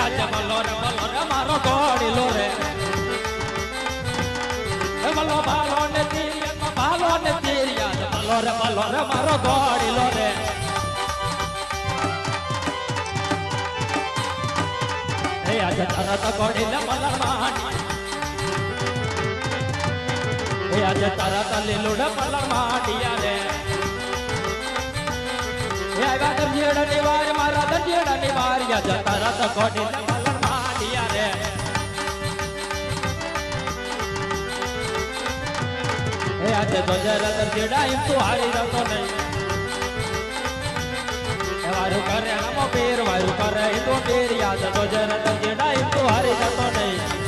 આજે મલો રે મારો ઘોડીલો રે મલો ભાલો ને તીર યાદ મલો રે મારો ઘોડીલો રે હે આજે તરત ઘોડીલે મલર માડી હે આજે તરત લીલુડ મલર માડિયા રે હે આવ્યા દરજેડાની વાર મારા દરજેડાની વાર આજે તરત ઘોડીલે મલર માડિયા રે હે આજે તો જરા દરજેડા એમ તું હારી રહેતો નહીં વારું કરે નમો પીર વારું કરે તો પીર યાદ તો જરા દરજેડા એમ તું હારી રહેતો નહીં